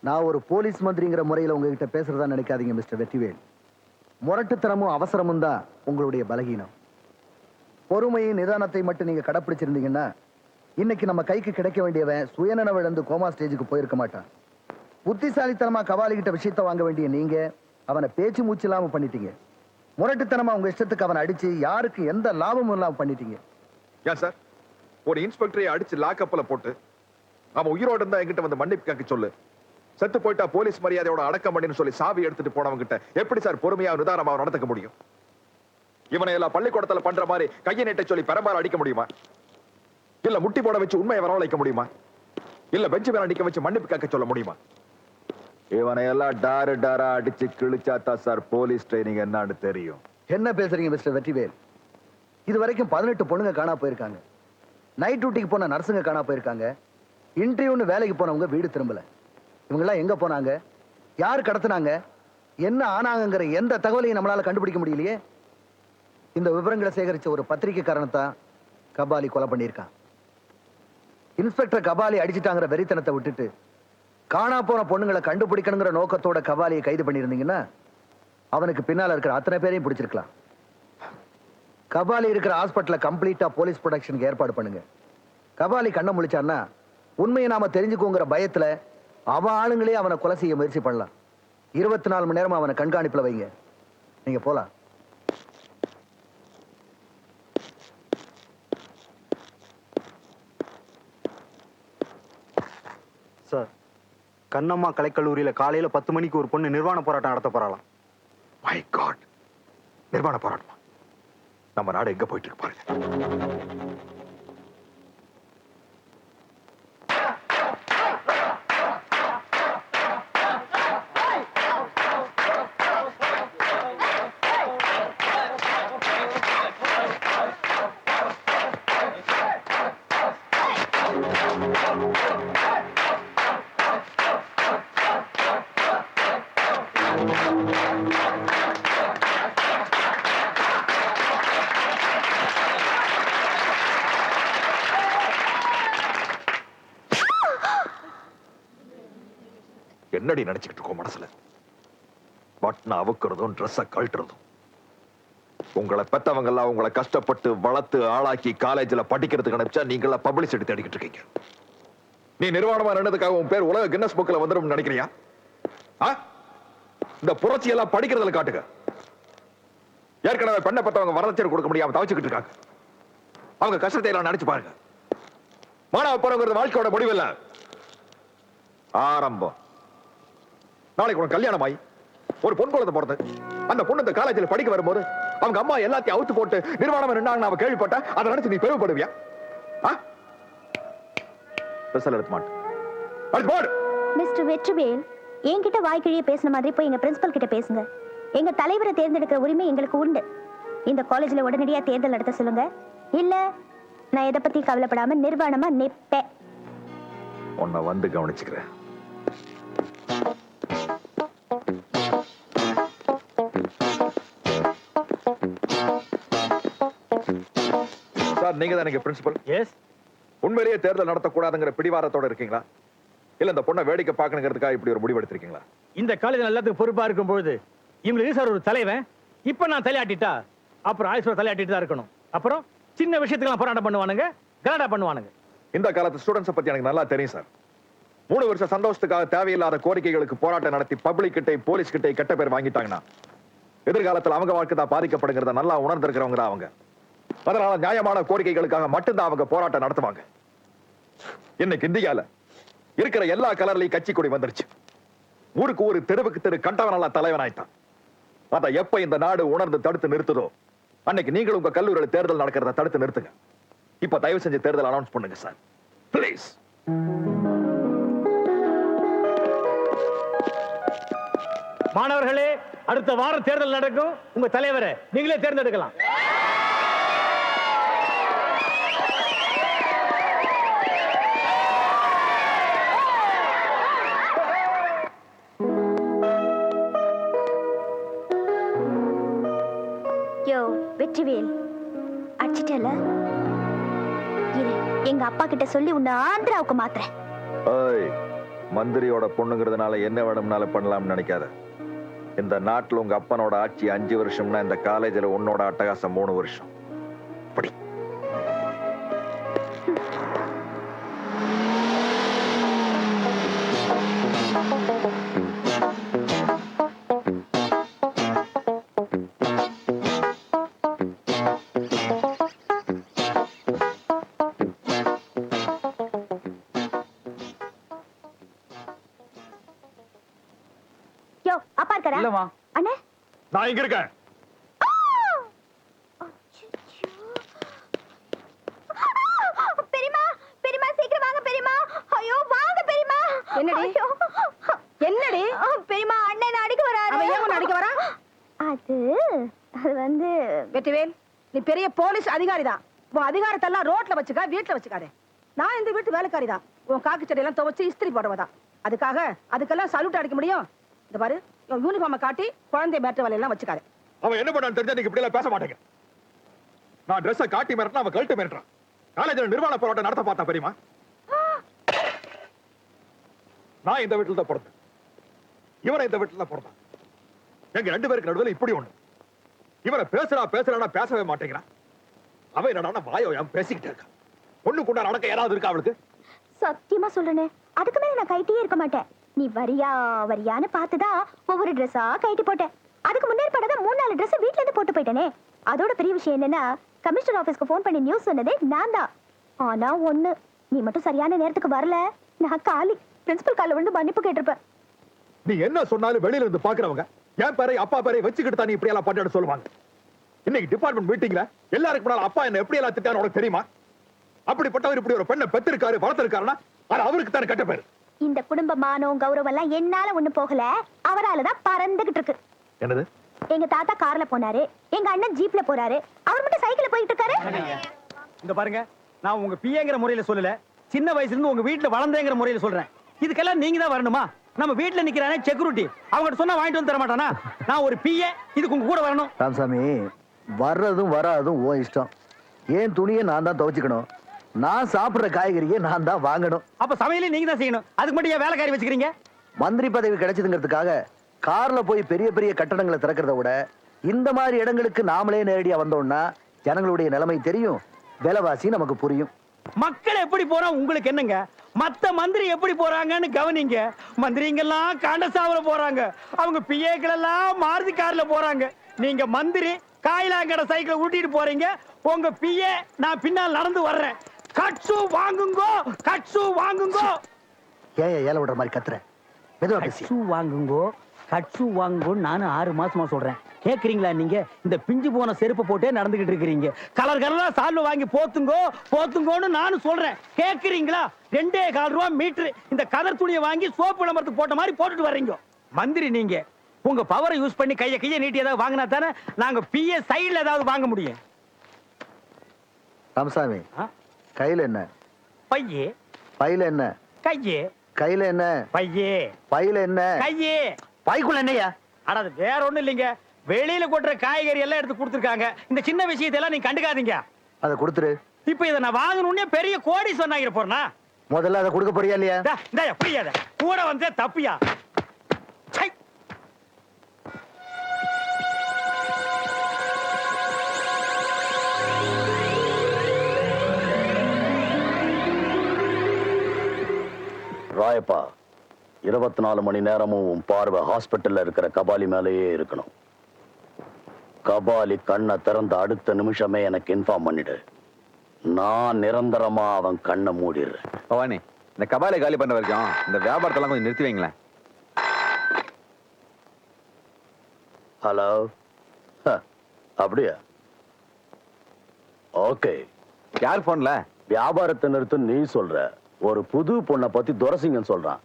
நான் ஒரு போலீஸ் மந்திரிங்கிற முறையில் உங்ககிட்ட பேசுறதா நினைக்காதீங்க மிஸ்டர் வெற்றிவேல். முரட்டுத்தனமும் அவசரமும் தான் உங்களுடைய பலகீனம். பொறுமையும் நிதானத்தை மட்டும் நீங்க கடைப்பிடிச்சிருந்தீங்கன்னா இன்னைக்கு நம்ம கைக்கு கிடைக்க வேண்டியவன் சுயநனவு இழந்து கோமா ஸ்டேஜுக்கு போயிருக்க மாட்டான். புத்திசாலித்தனமா கபாலிகிட்ட விஷயத்தை வாங்க வேண்டிய நீங்க அவனை பேச்சு மூச்சு இல்லாம பண்ணிட்டீங்க. முரட்டுத்தனமா உங்க இஷ்டத்துக்கு அவனை அடிச்சு யாருக்கு எந்த லாபமும் இல்லாம பண்ணிட்டீங்க. ஏன் சார் ஒரு இன்ஸ்பெக்டரை அடிச்சு லாக்கப்ல போட்டு அவன் உயிரோடு இருந்தா என்கிட்ட வந்து மன்னிப்பு கேட்க சொல்லு, செத்து போயிட்டா போலீஸ் மரியாதையோட அடக்கம் பண்ணின்னு சொல்லி சாவி எடுத்துட்டு போனவங்க கிட்ட எப்படி சார் பொறுமையா நிதானமா நடந்துக்க முடியும்? இவனை எல்லாம் பள்ளிக்கூடத்துல பண்ற மாதிரி கையை நீட்ட சொல்லி பெரம்பால அடிக்க முடியுமா? இல்ல முட்டி போட வச்சு உண்மையை வரவழைக்க முடியுமா? இல்ல பெஞ்சு மேல அடிக்க வச்சு மன்னிப்பு கேட்க சொல்ல முடியுமா? இவனை எல்லாம் டாரு டாரா அடிச்சு கிழிச்சாத்தா சார் போலீஸ் ட்ரைனிங் என்னன்னு தெரியும். என்ன பேசுறீங்க மிஸ்டர் வெற்றிவேல்? இது வரைக்கும் 18 பொண்ணுங்க காணா போயிருக்காங்க. நைட் டியூட்டிக்கு போன நர்ஸுங்க காணா போயிருக்காங்க. இன்டர்வியூன்னு வேலைக்கு போனவங்க வீடு திரும்பல. இவங்கெல்லாம் எங்க போனாங்க? யார் கடத்தினாங்க? என்ன ஆனாங்கிற எந்த தகவலையும் நம்மளால கண்டுபிடிக்க முடியலையே. இந்த விவரங்களை சேகரிச்ச ஒரு பத்திரிகைக்காரனத்தான் கபாலி கொலை பண்ணியிருக்கான். இன்ஸ்பெக்டர் கபாலி அடிச்சுட்டாங்கிற வெறித்தனத்தை விட்டுட்டு காணா போன பொண்ணுங்களை கண்டுபிடிக்கணுங்கிற நோக்கத்தோட கபாலியை கைது பண்ணியிருந்தீங்கன்னா அவனுக்கு பின்னால இருக்கிற அத்தனை பேரையும் பிடிச்சிருக்கலாம். கபாலி இருக்கிற ஹாஸ்பிட்டல கம்ப்ளீட்டா போலீஸ் ப்ரொடக்ஷனுக்கு ஏற்பாடு பண்ணுங்க. கபாலி கண்ணை முழிச்சான்னா உண்மையை நாம தெரிஞ்சுக்கோங்கிற பயத்துல அவன் ஆளுங்களே அவனை கொலை செய்ய முயற்சி பண்ணலாம். 24 மணி நேரம் அவனை கண்காணிப்புல வைங்க. நீங்க போலாம். சார், கண்ணம்மா கலைக்கல்லூரியில காலையில 10 மணிக்கு ஒரு பொண்ணு நிர்வாண போராட்டம் நடத்த போறாளாம். மை காட், நிர்வாண போராட்டமா? நம்ம நாடு எங்க போயிட்டு இருக்கு பாருங்க. என்னடி நினைச்சுக்கிட்டு இருக்கோம் மனசுல? பட்ன அவுக்கிறதும் ட்ரெஸ்ஸ கழட்டுறதும். உங்களை பெத்தவங்க எல்லாம் உங்களை கஷ்டப்பட்டு வளர்த்து ஆளாக்கி காலேஜ்ல படிக்கிறதுக்கு நினைச்சா நீங்கள பப்ளிசிட்டி தேடிக்கிட்டு இருக்கீங்க. நீ நிர்வாணமா நின்றதுக்காக உன் பேர் உலக கின்னஸ் புக்ல வந்துடும் நினைக்கிறியா? இந்த புரட்சி எல்லாம் படிக்கிறதுல காட்டுங்க. ஏற்கனவே பெண்ணை பெத்தவங்க வரதட்சணை கொடுக்க முடியாம தவிச்சுக்கிட்டு இருக்காங்க. அவங்க கஷ்டத்தை எல்லாம் நினைச்சு பாருங்க. மாணவ போறவங்கிறது வாழ்க்கையோட முடிவில்லை, ஆரம்பம். நாளைக்கு உனக்கு கல்யாணம் ஆகி ஒரு பொன் குழந்தை பிறந்து அந்த பொண்ணு இந்த காலேஜில் படிக்க வரும்போது அவங்க அம்மா எல்லாத்தையும் அவுத்து போட்டு நிர்வாணம் நின்னாங்க அவ கேள்விப்பட்ட அதை நினைச்சு நீ பெருமைப்படுவியா? மிஸ்டர் வெற்றிவேல், என்கிட்ட வாய்க்கிழியே பேசின மாதிரி போய் எங்க பிரின்சிபல் கிட்ட பேசுங்க. எங்க தலைவரை தேர்ந்தெடுக்கிற உரிமை எங்களுக்கு உண்டு. இந்த காலேஜ்ல உடனடியா தேர்தல் நடத்த சொல்லுங்க. இல்ல நான் எதை பத்தி கவலைப்படாம நிர்வாணமா நிப்பேன். உன்னை வந்து கவனிச்சுக்கிறேன். சார், நீங்க தான் எனக்கு பிரின்சிபல். எஸ். உண்மையிலேயே தேர்தல் நடத்தக்கூடாதுங்கிற பிடிவாரத்தோட இருக்கீங்களா? இல்ல இந்த பொண்ணை வேடிக்கை பார்க்கணுங்கிறதுக்காக இப்படி ஒரு முடிவு எடுத்திருக்கீங்களா? இந்த காலேஜ் எல்லாத்துக்கும் பொறுப்பா இருக்கும் பொழுது இவங்களுக்கு சார் ஒரு தலைவன். இப்ப நான் தலையாட்டிட்டா அப்புறம் ஆயுஷ்வர தலையாட்டிட்டு தான் இருக்கணும். அப்புறம் சின்ன விஷயத்துக்கு போராட்டம் பண்ணுவானுங்க, கலாட்டா பண்ணுவானுங்க. இந்த காலத்து ஸ்டூடெண்ட்ஸ் பத்தி எனக்கு நல்லா தெரியும் சார். 3 வருஷம் சந்தோஷத்துக்காக தேவையில்லாத கோரிக்கைகளுக்கு போராட்டம் நடத்தி பப்ளிக் கிட்டே போலீஸ் கிட்டே கெட்ட பேர் வாங்கிட்டாங்கன்னா எதிர்காலத்தில் அவங்க வாழ்க்கை தான் பாதிக்கப்படுங்கிறத நல்லா உணர்ந்திருக்கிறவங்க தான் அவங்க. அதனால நியாயமான கோரிக்கைகளுக்காக மட்டும்தான் அவங்க போராட்டம் நடத்துவாங்க. இன்னைக்கு இந்தியால இருக்கிற எல்லா கலர்லயும் கட்சி கொடி வந்துருச்சு. ஊருக்கு ஒரு தெருவுக்கு தெரு கண்டவனால தலைவன் ஆயிட்டான். அதை எப்ப இந்த நாடு உணர்ந்து தடுத்து நிறுத்துதோ அன்னைக்கு நீங்களும் உங்க கல்லூரியில தேர்தல் நடக்கிறத தடுத்து நிறுத்துங்க. இப்ப தயவு செஞ்சு தேர்தல் அனௌன்ஸ் பண்ணுங்க சார், பிளீஸ். மாணவர்களே, அடுத்த வாரம் தேர்தல் நடக்கும். உங்க தலைவரை நீங்களே தேர்ந்தெடுக்கலாம். வெற்றிவேல், அடிச்சிட்டல. இரு, எங்க அப்பா கிட்ட சொல்லி உன்னை ஆந்திராவுக்கு மாத்துறேன். மந்திரியோட பொண்ணுங்கிறதுனால என்ன வேணும்னாலும் பண்ணலாம்னு நினைக்காத. இந்த நாட்டுல உங்க அப்பனோட ஆட்சி 5 வருஷம்னா இந்த காலேஜ்ல உன்னோட அட்டகாசம் 3 வருஷம். படி. யோ அப்பா இருக்கறா? இல்லம்மா. அண்ணே நான் இங்க இருக்கேன். பெரியமா பெரியமா சீக்கிரம் வாங்க பெரியமா. ஐயோ வாங்க பெரியமா. என்னடி? என்னடி? பெரியமா அண்ணன் அடிக்க வராரு. அவன் ஏன் உன்னை அடிக்க வரான்? அது அது வந்து வெற்றிவேல், நீ பெரிய போலீஸ் அதிகாரி தான். உன் அதிகாரத்தெல்லாம் ரோட்ல வச்சுக்க, வீட்டுல வச்சுக்காதே. நான் இந்த வீட்டு வேலைக்காரி தான். உன் காக்கி சட்டையெல்லாம் துவைச்சு இஸ்திரி போடுவதான். அதுக்கெல்லாம் சல்யூட் அடிக்க முடியும். இந்த பாரு, உன் யூனிஃபார்மை காட்டி குழந்தை பேட்டர் வேலையெல்லாம் வச்சுக்காரு. அவன் என்ன பண்ணான்னு தெரிஞ்சா நீங்க இப்படி எல்லாம் பேச மாட்டேங்க. நான் ட்ரெஸ்ஸை காட்டி மிரட்டினா அவன் கழட்டு மிரட்டுறான். காலேஜ்ல நிர்வாண போராட்டம் நடத்த பார்த்தா தெரியுமா? நான் இந்த வீட்டுல தான் பிறந்தேன். இவரை இந்த வீட்டுல தான் பிறந்தான். எங்க 2 பேருக்கு நடுவில் இப்படி ஒண்ணு. இவரை பேசுறானா பேசவே மாட்டேங்கிறான். அவன் என்னடா வாயோ பேசிக்கிட்டே இருக்கா. ஒண்ணு கூட நடக்க ஏதாவது இருக்கா அவளுக்கு? சத்தியமா சொல்றேனே, அதுக்கு மேல நான் கைட்டியே இருக்க மாட்டேன். நீ வரியான்னு பார்த்துதான் ஒவ்வொரு ட்ரெஸ்ஸா கைட்டி போட்டேன். அதுக்கு முன்னேறி படாத 3-4 ட்ரெஸ் வீட்ல இருந்து போட்டு போயிட்டேனே. அதோட பெரிய விஷயம் என்னன்னா, கமிஷனர் ஆபீஸ்க்கு போன் பண்ணி நியூஸ் சொன்னதே நான் தான். ஆனா ஒண்ணு, நீ மட்டும் சரியான நேரத்துக்கு வரல, நான் காலி பிரின்சிபல் கால்ல விழுந்து மன்னிப்பு கேட்டிருப்பேன். நீ என்ன சொன்னாலும் வெளியில இருந்து பாக்குறவங்க என் பேரை அப்பா பேரை வச்சுக்கிட்டு தான் நீ இப்படி எல்லாம் பண்ணு சொல்லுவாங்க. இன்னைக்கு டிபார்ட்மெண்ட் மீட்டிங்ல எல்லாருக்கு முன்னால அப்பா என்ன எப்படி எல்லாம் திட்டான்னு உனக்கு தெரியுமா? அப்படிப்பட்டவர் இப்படி ஒரு பெண்ணை பெத்திருக்காரு, வளர்த்திருக்காருன்னா அது அவருக்கு தான் கெட்ட பேரு. இந்த குடும்ப மானம் கௌரவம் எல்லாம் என்னால ஒண்ணு போகல, அவராலதான் பறந்துகிட்டு இருக்கு. என்னது? எங்க தாத்தா கார்ல போனாரு, எங்க அண்ணன் ஜீப்ல போறாரு, அவர் மட்டும் சைக்கிள்ல போயிட்டு இருக்காரு. இந்த பாருங்க, நான் உங்க பிஏங்கிற முறையில சொல்லல, சின்ன வயசுல இருந்து உங்க வீட்டுல வளர்ந்தேங்கிற முறையில சொல்றேன். இதுக்கெல்லாம் நீங்க தான் வரணுமா? நம்ம வீட்டுல நிக்கிறானே செக்யூரிட்டி, அவங்ககிட்ட சொன்னா வாங்கிட்டு வந்து தர மாட்டானா? நான் ஒரு பிஏ, இதுக்கு உங்க கூட வரணும். ராமசாமி, வர்றதும் வராதும் ஓ இஷ்டம். ஏன் துணியை நான் தான் துவைச்சுக்கணும், நான் சாப்பிடுற காய்கறியை நான் தான் வாங்கணும். அப்ப சமையலையும் நீங்க தான் செய்யணும். அதுக்கு மட்டும் ஏன் வேலைக்காரி வச்சுக்கிறீங்க? மந்திரி பதவி கிடைச்சதுங்கிறதுக்காக கார்ல போய் பெரிய பெரிய கட்டடங்களை திறக்கிறத விட இந்த மாதிரி இடங்களுக்கு நாமளே நேரடியா வந்தோம்னா ஜனங்களுடைய நிலைமை தெரியும், விலைவாசி நமக்கு புரியும். மக்கள் எப்படி போறா உங்களுக்கு என்னங்க? மத்த மந்திரி எப்படி போறாங்கன்னு கவனிங்க. மந்திரிங்கெல்லாம் காண்டசாவல போறாங்க, அவங்க பிஏக்கள் எல்லாம் மாருதி கார்ல போறாங்க. நீங்க மந்திரி காயிலாங்கட சைக்கிள் ஊட்டிட்டு போறீங்க, உங்க பிஏ நான் பின்னால் நடந்து வர்றேன். கட்சு வாங்குங்கோ, கட்சு வாங்குங்கோ. ஏன் ஏல விடுற மாதிரி கத்துற? மெதுவா பேசி. கட்சு வாங்குங்கோ, கட்சு வாங்குங்கோன்னு நானும் 6 மாசமா சொல்றேன். கேக்குறீங்களா? நீங்க இந்த பிஞ்சு போன செருப்பு போட்டே நடந்துகிட்டு இருக்கீங்க. கலர் கலரா சால்வ வாங்கி போத்துங்கோ போத்துங்கோன்னு நானும் சொல்றேன். கேக்குறீங்களா? 2.25 ரூபா மீட்டர் இந்த கதர் துணியை வாங்கி சோப்பு விளம்பரத்துக்கு போட்ட மாதிரி போட்டுட்டு வர்றீங்க. மந்திரி நீங்க உங்க பவரை யூஸ் பண்ணி கைய நீட்டி ஏதாவது வாங்கினா தானே நாங்க பிஏ சைடுல ஏதாவது வாங்க முடியும். ராமசாமி, கையில என்ன? பையே. பையில என்ன? கையே. கையில என்ன? பையே. பையில என்ன? கையே. பைக்குள்ள என்னையா? ஆனா அது வேற ஒண்ணும் இல்லைங்க, வெளியில கொட்டுற காய்கறி எல்லாம் எடுத்து கொடுத்துருக்காங்க. இந்த சின்ன விஷயத்தை எல்லாம் நீங்க கண்டுக்காதீங்க. அதை கொடுத்துரு. இப்ப இதை நான் வாங்கணும்னே பெரிய கோடி சொன்னாங்க போறனா? முதல்ல அதை கொடுக்க போறியா இல்லையா? புரியாத கூட வந்தே தப்பியா? சை. ராயப்பா, 24 மணி நேரமும் உன் பார்வை ஹாஸ்பிட்டல்ல இருக்கிற கபாலி மேலேயே இருக்கணும். கபாலி கண்ணை திறந்த அடுத்த நிமிஷமே எனக்கு இன்ஃபார்ம் பண்ணிடு. நான் நிரந்தரமா அவன் கண்ணை மூடிடுறேன். பவானி, இந்த கபாலை காலி பண்ண வரைக்கும் இந்த வியாபாரத்தெல்லாம் கொஞ்சம் நிறுத்தி வைங்களேன். ஹலோ, அப்படியா? ஓகே. யார் போன்ல? வியாபாரத்தை நிறுத்து நீ சொல்ற. ஒரு புது பொண்ணை பத்தி துரசிங்கன்னு சொல்றான்.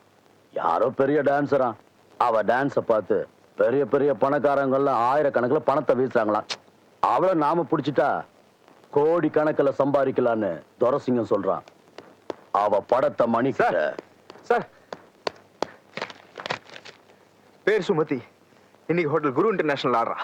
யாரோ பெரிய டான்ஸரா. அவ டான்ஸ பார்த்து பெரிய பெரிய பணக்காரங்கள்லாம் ஆயிரக்கணக்கில் பணத்தை வீசுறாங்களாம். அவளை நாம பிடிச்சிட்டா கோடி கணக்கில் சம்பாதிக்கலான்னு துரசிங்கம் சொல்றான். அவ படத்தை மணிக்கிட்ட. சார், பேர் சுமதி. இன்னைக்கு ஹோட்டல் குரு இன்டர்நேஷனல் ஆடுறா.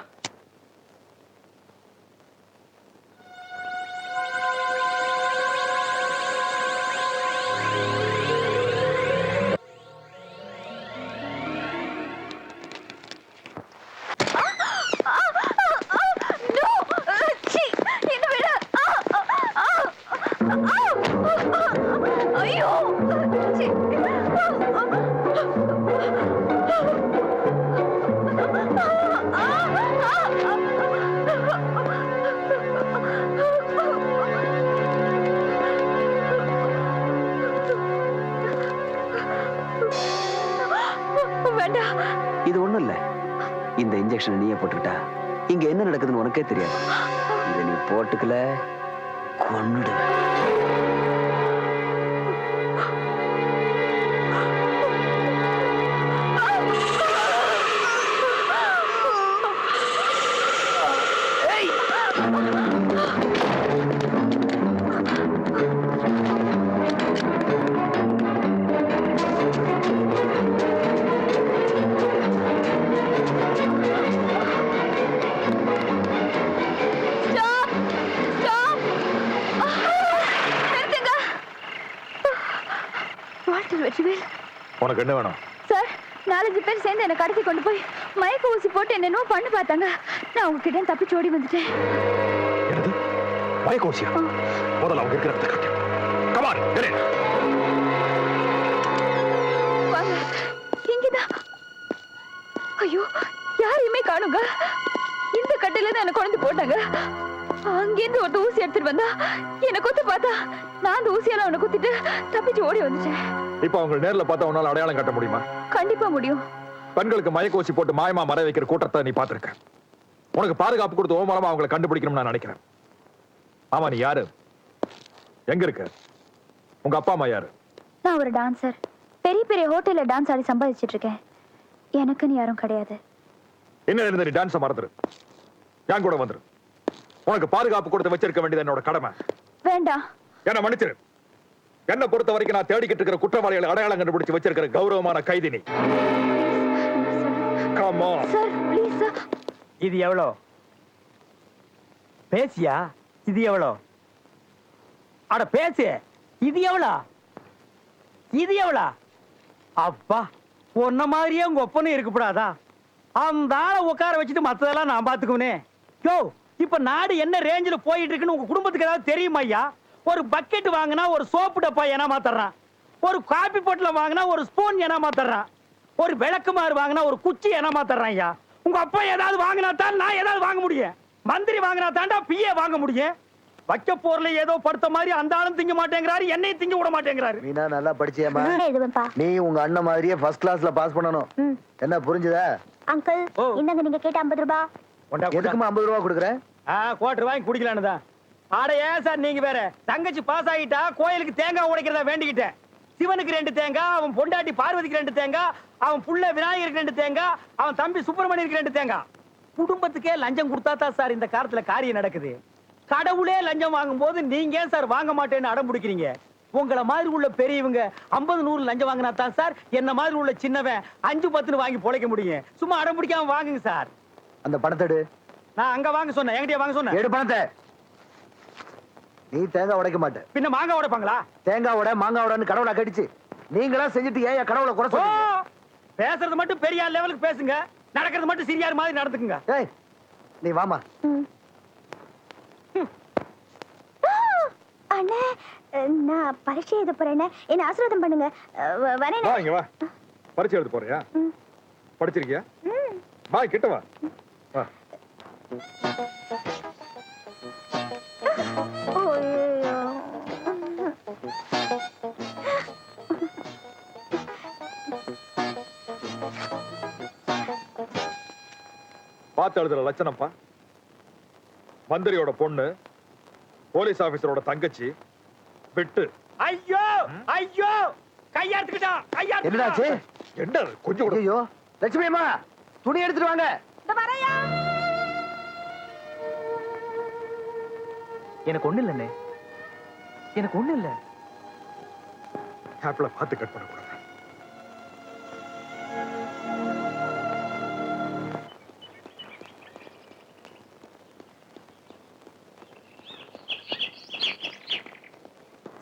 இது ஒண்ணும் இல்ல. இந்த இன்ஜெக்ஷன் நீயே போட்டுக்கிட்டா இங்க என்ன நடக்குதுன்னு உனக்கே தெரியாது. இதை நீ போட்டுக்கல கொன்னுடுவேன். வெற்றிவேல் உனக்கு என்ன வேணும்? சார், 4-5 பேர் சேர்ந்து என்னை கடத்தி கொண்டு போய் மயக்க ஊசி போட்டு என்னென்னோ பண்ணு பார்த்தாங்க. நான் உங்ககிட்ட தப்பிச்சு ஓடி வந்துட்டேன். என்னது? மயக்கோசியா? முதல்ல அவங்க இருக்கிற இடத்தை காட்டு. Come on, get in. வாங்க, இங்கதான். ஐயோ, யாரையுமே காணுங்க. இந்த கட்டையில தான் என்ன கொண்டு போட்டாங்க. அங்கிருந்து ஒரு ஊசி எடுத்துட்டு வந்தா என்ன குத்து பார்த்தா நான் அந்த ஊசியால அவனை குத்திட்டு தப்பிச்சு ஓடி வந்துட்டேன். இப்ப அவங்க நேர்ல பார்த்தா உன்னால அடையாளம் காட்ட முடியுமா? கண்டிப்பா முடியும். பெண்களுக்கு மயக்கோசி போட்டு மாயமா மறை வைக்கிற கூட்டத்தை நீ பார்த்திருக்க. உனக்கு பாதுகாப்பு கொடுத்து ஓமரமா அவங்களை கண்டுபிடிக்கணும்னு நான் நினைக்கிறேன். ஆமா, நீ யாரு? எங்க இருக்க? உங்க அப்பா அம்மா யாரு? நான் ஒரு டான்சர். பெரிய பெரிய ஹோட்டல்ல டான்ஸ் ஆடி சம்பாதிச்சிட்டு இருக்கேன். எனக்குன்னு யாரும் கிடையாது. என்ன இருந்த நீ டான்ஸை மறந்துரு. என் கூட வந்துரு. உனக்கு பாதுகாப்பு கொடுத்து வச்சிருக்க வேண்டியது என்னோட கடமை. வேண்டாம், என்ன மன்னிச்சிரு. என்ன பொறுத்த வரைக்கும் நான் தேடிக்கிட்டு இருக்கிற குற்றவாளிகளை அடையாளம் கண்டுபிடிச்சு வச்சிருக்கிற கௌரவமான கைதி நீ. Come on. Sir, please sir. இது எவ்வளோ? பேசியா? இது எவ்வளோ? அட பேசு. இது எவ்வளோ? இது எவ்வளோ? அப்பா, உன்ன மாதிரியே உங்க ஒப்பனும் இருக்கக்கூடாதா? அந்த ஆளை உட்கார வச்சுட்டு மத்ததெல்லாம் நான் பாத்துக்குவனே. யோ, இப்ப நாடு என்ன ரேஞ்சில போயிட்டு இருக்குன்னு உங்க குடும்பத்துக்கு ஏதாவது தெரியுமா ஐயா? ஒரு பக்கெட் வாங்கினா ஒரு சோப்பு டப்பா ஏனாமா தர்றான். ஒரு காபி பொட்டல வாங்கினா ஒரு ஸ்பூன் ஏனாமா தர்றான். ஒரு விளக்குமாறு வாங்கினா ஒரு குச்சி ஏனாமா தர்றான் ஐயா. உங்க அப்பா ஏதாவது வாங்கினா தான் நான் ஏதாவது வாங்க முடியும். மந்திரி வாங்கினா தாண்டா பிஏ வாங்க முடியும். வைக்க போர்ல ஏதோ படுத்த மாதிரி அந்த ஆளும் திங்க மாட்டேங்கிறாரு, என்னையும் திங்க விட மாட்டேங்கிறாரு. மீனா, நல்லா படிச்சியேமா? எழுதுவேன்ப்பா. நீ உங்க அண்ணன் மாதிரியே ஃபர்ஸ்ட் கிளாஸ்ல பாஸ் பண்ணணும். என்ன புரிஞ்சுதா? அங்கிள், இந்தாங்க நீங்க கேட்ட 50 ரூபாய். எதுக்குமா 50 ரூபாய் கொடுக்குறேன்? கோட்டர் வாங்கி குடிக்கலான்னு தான். ஆட ஏன் சார் நீங்க வேற? தங்கச்சி பாஸ் ஆகிட்டா கோயிலுக்கு தேங்காய் உடைக்கிறதா வேண்டிக்கிட்டேன். சிவனுக்கு 2 தேங்காய், அவன் பொண்டாட்டி பார்வதிக்கு 2 தேங்காய், அவன் புள்ள விநாயகருக்கு 2 தேங்காய், அவன் தம்பி சுப்பிரமணியருக்கு 2 தேங்காய். குடும்பத்துக்கே லஞ்சம் கொடுத்தா தான் சார் இந்த காலத்துல காரியம் நடக்குது. கடவுளே லஞ்சம் வாங்கும் போது நீங்க ஏன் சார் வாங்க மாட்டேன்னு அடம் பிடிக்கிறீங்க? உங்களை மாதிரி உள்ள பெரியவங்க 50-100 லஞ்சம் வாங்கினா தான் சார் என்ன மாதிரி உள்ள சின்னவன் 5-10 வாங்கி பொழைக்க முடியும். சும்மா அடம் பிடிக்காம வாங்குங்க சார். அந்த பணத்தை எடு. நான் அங்க வாங்க சொன்னேன், என்கிட்ட வாங்க சொன்னேன். எடு பணத்தை. நீ தேங்காய் உடைக்க மாட்ட. பின்ன மாங்காய் உடைப்பாங்களா? தேங்காய் உடை மாங்காய் உடைன்னு கடவுளை கடிச்சு நீங்களா செஞ்சுட்டு ஏன் கடவுளை குறை சொல்றீங்க? பேசுறது மட்டும் பெரிய லெவலுக்கு பேசுங்க, நடக்கிறது மட்டும் சிறியார் மாதிரி நடந்துக்குங்க. ஏய், நீ வாமா. அண்ணே, நான் பரீட்சை எழுத போறேன். என்ன ஆசீர்வாதம் பண்ணுங்க. வரேன். வா இங்க வா. பரீட்சை எழுத போறியா? படிச்சிருக்கியா? வா கிட்ட வா. வா. பார்த்து எழுதுற லட்சணம்ப்பா. மந்திரியோட பொண்ணு, போலீஸ் ஆபீசரோட தங்கச்சி, விட்டு. ஐயோ ஐயோ, கையாத்துக்கிட்டா என்னடாச்சு? என்ன கொஞ்சம் கூட. ஐயோ, லட்சுமி அம்மா, துணி எடுத்துட்டு வாங்க. எனக்கு ஒண்ணு இல்லண்ணே, எனக்கு ஒண்ணு இல்ல. ஆப்பிள பார்த்து கட் பண்ணக்கூடாது.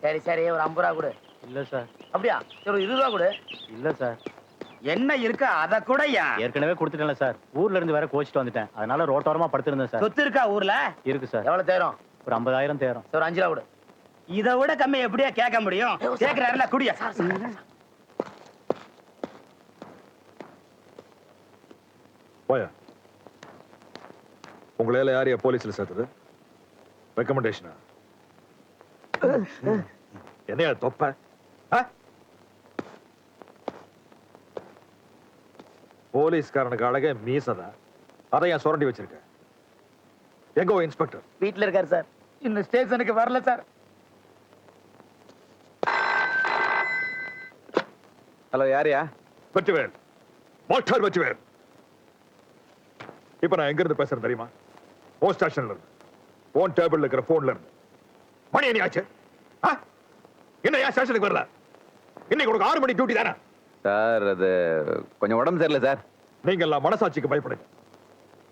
சரி சரி, ஒரு 50 ரூபா கொடு. இல்ல சார். அப்படியா? சரி, ஒரு 20 ரூபா கொடு. இல்ல சார். என்ன இருக்கா அத கூடயா? ஏற்கனவே கொடுத்துட்டேன்ல சார். ஊர்ல இருந்து வேற கோச்சிட்டு வந்துட்டேன், அதனால ரோட்டோரமா படுத்திருந்தேன் சார். சொத்து இருக்கா ஊர்ல? இருக்கு சார். எவ்வளவு தேரும்? ஒரு 50,000 தேரும். ஒரு 5 ரூபா கொடு. இதை விட கம்மி எப்படியா கேட்க முடியும்? கேட்கிறாருல, குடியா. போயா. உங்களால யாரையா போலீஸ்ல சேர்த்தது? ரெக்கமெண்டேஷனா? என்னையா தொப்ப? போலீஸ்காரனுக்கு அழகே மீசதான். அதை ஏன் சுரண்டி வச்சிருக்க? எங்கோ இன்ஸ்பெக்டர்? வீட்டுல இருக்காரு சார். இந்த ஸ்டேஷனுக்கு வரல சார். ஹலோ, யாரையா? வெற்றிவேல், மாஸ்டர் வெற்றிவேல். இப்ப நான் எங்க இருந்து பேசுறேன் தெரியுமா? போஸ்ட் ஸ்டேஷன்ல இருந்து. போன் டேபிள்ல இருக்கிற போன்ல இருந்து. மணி என்ன ஆச்சு? என்ன ஏன் ஸ்டேஷனுக்கு வரல? இன்னைக்கு உனக்கு 6 மணி டியூட்டி தானே? சார், அது கொஞ்சம் உடம்பு சரியில்லை சார். நீங்க எல்லாம் மனசாட்சிக்கு பயப்படுங்க.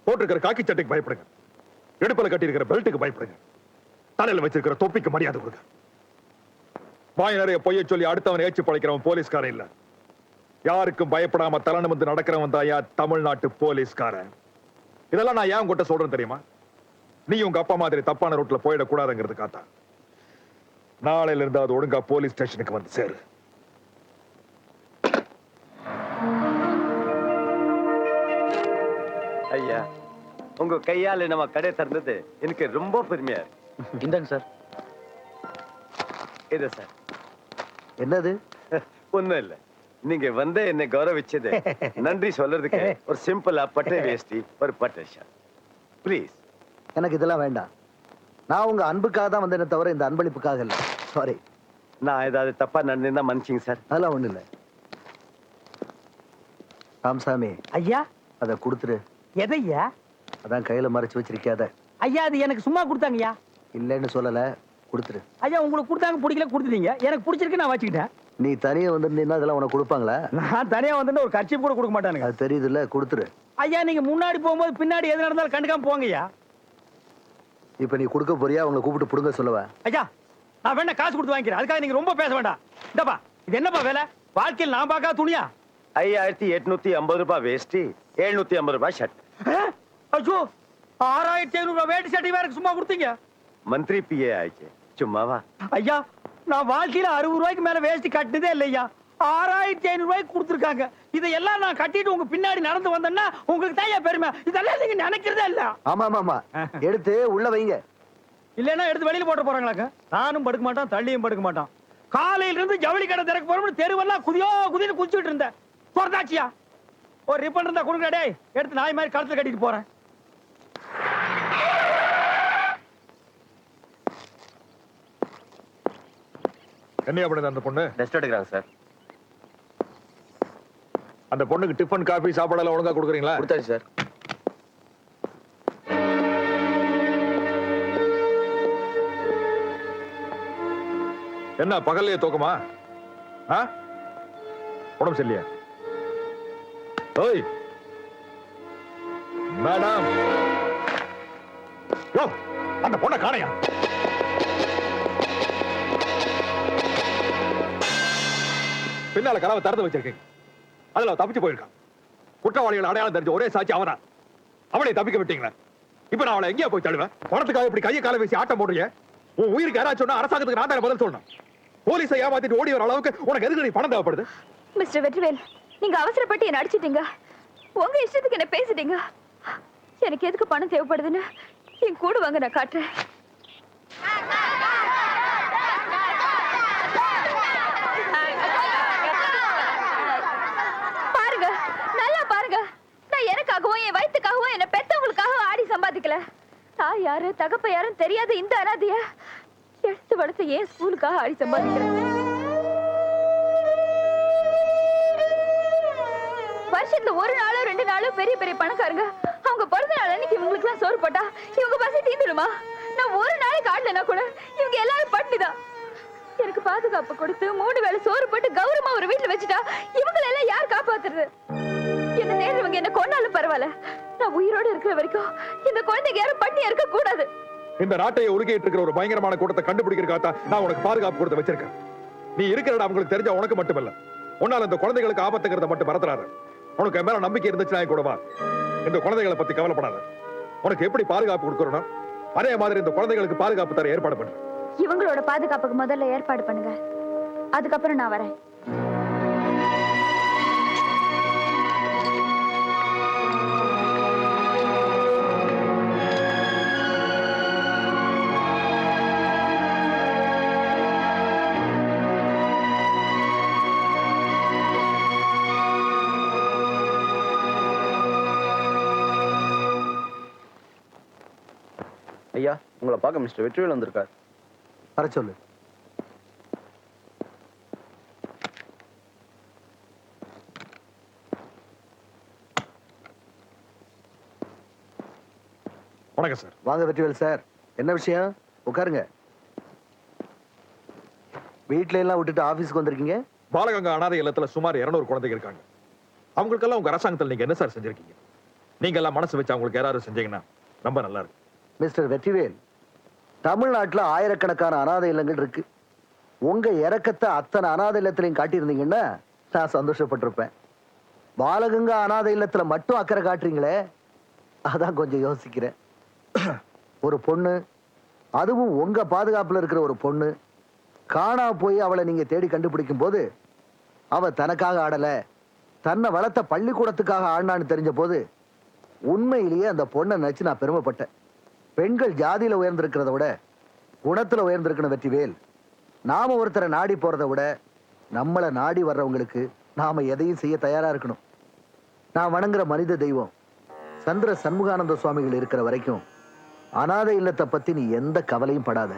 போட்டிருக்கிற காக்கி சட்டைக்கு பயப்படுங்க. இடுப்புல கட்டி இருக்கிற பெல்ட்டுக்கு பயப்படுங்க. தலையில வச்சிருக்கிற தொப்பிக்கு மரியாதை கொடுங்க. வாய் நிறைய பொய்ய சொல்லி அடுத்தவன் ஏச்சு பழைக்கிறவன் போலீஸ்காரன் இல்ல. யாருக்கும் பயப்படாம தலை நிமிர்ந்து நடக்கிறவன் தான் தமிழ்நாட்டு போலீஸ்காரன். இதெல்லாம் நான் ஏன் உங்ககிட்ட சொல்றேன் தெரியுமா? நீ உங்க அப்பா மாதிரி தப்பான ரூட்ல போயிடக்கூடாதுங்கிறதுக்காக. நாளையில இருந்து அது ஒழுங்கா போலீஸ் ஸ்டேஷனுக்கு வந்து சேரு. ஐயா, உங்க கையால நம்ம கடை திறந்தது எனக்கு ரொம்ப பெருமையா இருக்கு. இந்தாங்க சார். இது சார். என்னது? ஒண்ணும் இல்ல, நீங்க வந்து என்னை கௌரவிச்சது நன்றி சொல்றதுக்கு ஒரு சிம்பிளா பட்டை வேஷ்டி, ஒரு பட்டை ஷர்ட் ப்ளீஸ். எனக்கு இதெல்லாம் வேண்டாம். நான் உங்க அன்புக்காக தான் வந்தேனே தவிர இந்த அன்பளிப்புக்காக இல்லை. சாரி. நான் ஏதாவது தப்பா நடந்திருந்தா மன்னிச்சிங்க சார். அதெல்லாம் ஒண்ணு இல்லை. ராமசாமி, ஐயா, அதை கொடுத்துரு. எதையா? அதான் கையில மறைச்சு வச்சிருக்காத. ஐயா, அது எனக்கு சும்மா கொடுத்தாங்கய்யா. இல்லைன்னு சொல்லல, கொடுத்துரு. ஐயா, உங்களுக்கு கொடுத்தாங்க, பிடிக்கல கொடுத்துட்டீங்க. எனக்கு பிடிச்சிருக்கு, நான் வச்சுக்கிட்டேன். நீ தனியா வந்திருந்தீங்கன்னா அதெல்லாம் உனக்கு கொடுப்பாங்களா? நான் தனியா வந்து ஒரு கட்சி கூட கொடுக்க மாட்டானுங்க. அது தெரியுதுல்ல, கொடுத்துரு. ஐயா, நீங்க முன்னாடி போகும்போது பின்னாடி எது நடந்தாலும் கண்டுக்காம போங்கய்யா. இப்ப நீ கொடுக்க போறியா? அவங்களை கூப்பிட்டு புடுங்க சொல்லுவ. ஐயா, நான் வேணா காசு கொடுத்து வாங்கிக்கிறேன். அதுக்காக நீங்க ரொம்ப பேச வேண்டாம். இந்தப்பா, இது என்னப்பா வேலை? வாழ்க்கையில் நான் பார்க்காத துணியா? 5850 ரூபாய் வேஷ்டி, 750 ரூபாய் ஷர்ட். ஐயோ, 6500 ரூபாய் வேட்டி சட்டை வேற சும்மா கொடுத்தீங்க. மந்திரி பிஏ ஆயிடுச்சு, சும்மாவா? ஐயா, நான் வாழ்க்கையில 60 ரூபாய்க்கு மேல வேஷ்டி கட்டினதே இல்லையா. 6500 ரூபாய்க்கு கொடுத்துருக்காங்க. இதையெல்லாம் நான் கட்டிட்டு உங்க பின்னாடி நடந்து வந்தேன்னா உங்களுக்கு தான் பெருமை. இதெல்லாம் நீங்க நினைக்கிறதே இல்ல. ஆமா ஆமா, எடுத்து உள்ள வைங்க. இல்லன்னா எடுத்து வெளியில போட்டு போறாங்களாங்க. நானும் படுக்க மாட்டான், தள்ளியும் படுக்க மாட்டான். காலையில இருந்து ஜவுளி கடை திறக்க போறோம்னு தெருவெல்லாம் குதின்னு குதிச்சுட்டு இருந்தேன். பொறதாச்சியா, ஒரு ரிப்பன் இருந்தா கொடுங்க டேய், எடுத்து நாய் மாதிரி கழுத்துல கட்டிட்டு போறேன். என்ன பண்ணுது அந்த பொண்ணு? ரெஸ்ட் எடுக்கிறாங்க சார். அந்த பொண்ணுக்கு டிஃபன், காபி, சாப்பாடெல்லாம் ஒழுங்கா கொடுக்குறீங்களா? கொடுத்தாச்சு சார். என்ன பகல்லையே தூக்கமா? உடம்பு சரியில்லையா? ஓய் மேடம், அந்த பொண்ணை காணையா? பின்னால கதவை திறந்து வச்சிருக்கீங்க. அதுல தப்பிச்சு போயிருக்கான். குற்றவாளிகள் அடையாளம் தெரிஞ்ச ஒரே சாட்சி அவதான். அவளை தப்பிக்க விட்டீங்களா? இப்ப நான் அவளை எங்கேயா போய் தள்ளுவேன்? பணத்துக்காக இப்படி கையை காலை வீசி ஆட்டம் போடுறீங்க. உன் உயிருக்கு யாராச்சும் சொன்னா அரசாங்கத்துக்கு நான் தானே பதில் சொல்லணும். போலீஸை ஏமாத்திட்டு ஓடி வர அளவுக்கு உனக்கு எதுக்கு நீ பணம் தேவைப்படுது? மிஸ்டர் வெற்றிவேல், நீங்க அவசரப்பட்டு என்ன அடிச்சிட்டீங்க. உங்க இஷ்டத்துக்கு என்ன பேசிட்டீங்க. எனக்கு எதுக்கு பணம் தேவைப்படுதுன்னு என் கூட வாங்க, நான் காட்டுறேன். பாருங்க, நல்லா பாருங்க. நான் எனக்காகவும் என் வயிற்றுக்காகவும் என்ன பெத்தவங்களுக்காகவும் ஆடி சம்பாதிக்கல. நான் யாரு, தகப்ப யாரும் தெரியாத இந்த அனாதைய எடுத்து வளர்த்த ஏன் ஸ்கூலுக்காக ஆடி சம்பாதிக்கிறேன். வருஷத்துல ஒரு நாளோ 2 நாளோ பெரிய பெரிய பணக்காரங்க அவங்க பிறந்த நாள் அன்னைக்கு இவங்களுக்கு எல்லாம் சோறு போட்டா இவங்க பசி தீந்துடுமா? நான் ஒரு நாளைக்கு ஆடலனா கூட இவங்க எல்லாரும் பட்டினிதான். எனக்கு பாதுகாப்பு கொடுத்து 3 வேளை சோறு போட்டு கௌரவமா ஒரு வீட்டுல வச்சுட்டா இவங்களை எல்லாம் யார் காப்பாத்துறது? என்ன நேர்றவங்க என்ன கொன்னாலும் பரவாயில்ல. நான் உயிரோட இருக்கிற வரைக்கும் இந்த குழந்தைக்கு யாரும் பட்டினியா இருக்க கூடாது. இந்த நாட்டையை ஒழுங்கிட்டு இருக்கிற ஒரு பயங்கரமான கூட்டத்தை கண்டுபிடிக்கிறதுக்காக நான் உனக்கு பாதுகாப்பு கொடுத்து வச்சிருக்கேன். நீ இருக்கிற இடம் அவங்களுக்கு தெரிஞ்ச உனக்கு மட்டுமல்ல, உன்னால இந்த குழந்தைகளுக்கு ஆபத்துங்கிறத மட்டும் மறந்துடாத. உனக்கு மேல நம்பிக்கை இருந்துச்சுன்னா கூட வா. இந்த குழந்தைகளை பத்தி கவலைப்படாத. உனக்கு எப்படி பாதுகாப்பு கொடுக்கறோம் அதே மாதிரி இந்த குழந்தைகளுக்கு பாதுகாப்பு தர ஏற்பாடு பண்ணு. இவங்களோட பாதுகாப்புக்கு முதல்ல ஏற்பாடு பண்ணுங்க, அதுக்கப்புறம் நான் வரேன். ஐயா உங்களை பார்க்க மிஸ்டர் வெற்றிவேல் வந்திருக்கார். வர சொல்லு. வணக்கம் சார். வாங்க வெற்றிவேல் சார். என்ன விஷயம்? உட்காருங்க. வீட்ல எல்லாம் விட்டுட்டு ஆபீஸ்க்கு வந்திருக்கீங்க? பாலகங்கா அனாதை இல்லத்துல சுமார் 200 குழந்தைங்க இருக்காங்க. அவங்களுக்கெல்லாம் உங்க அரசாங்கத்தில் நீங்க என்ன சார் செஞ்சிருக்கீங்க? நீங்க எல்லாம் மனசு வச்சு அவங்களுக்கு யாராவது செஞ்சீங்கன்னா ரொம்ப நல்லா இருக்கும். மிஸ்டர் வெற்றிவேல், தமிழ்நாட்டுல ஆயிரக்கணக்கான அனாதை இல்லங்கள் இருக்கு. உங்க இறக்கத்தை அத்தனை அனாதை இல்லத்திலையும் காட்டியிருந்தீங்கன்னா நான் சந்தோஷப்பட்டிருப்பேன். பாலகங்கா அனாதை இல்லத்துல மட்டும் அக்கறை காட்டுறீங்களே, அதான் கொஞ்சம் யோசிக்கிறேன். ஒரு பொண்ணு, அதுவும் உங்க பாதுகாப்புல இருக்கிற ஒரு பொண்ணு காணா போய் அவளை நீங்க தேடி கண்டுபிடிக்கும் போது அவ தனக்காக ஆடல, தன்னை வளர்த்த பள்ளிக்கூடத்துக்காக ஆடினான்னு தெரிஞ்ச போது உண்மையிலேயே அந்த பொண்ணை நினைச்சு நான் பெருமைப்பட்டேன். பெண்கள் ஜாதியில உயர்ந்திருக்கிறத விட குணத்துல உயர்ந்திருக்கணும் வெற்றிவேல். நாம ஒருத்தரை நாடி போறதை விட நம்மளை நாடி வர்றவங்களுக்கு நாம எதையும் செய்ய தயாரா இருக்கணும். நான் வணங்குற மனித தெய்வம் சந்திர சண்முகானந்த சுவாமிகள் இருக்கிற வரைக்கும் அனாதை இல்லத்தை பத்தி நீ எந்த கவலையும் படாத.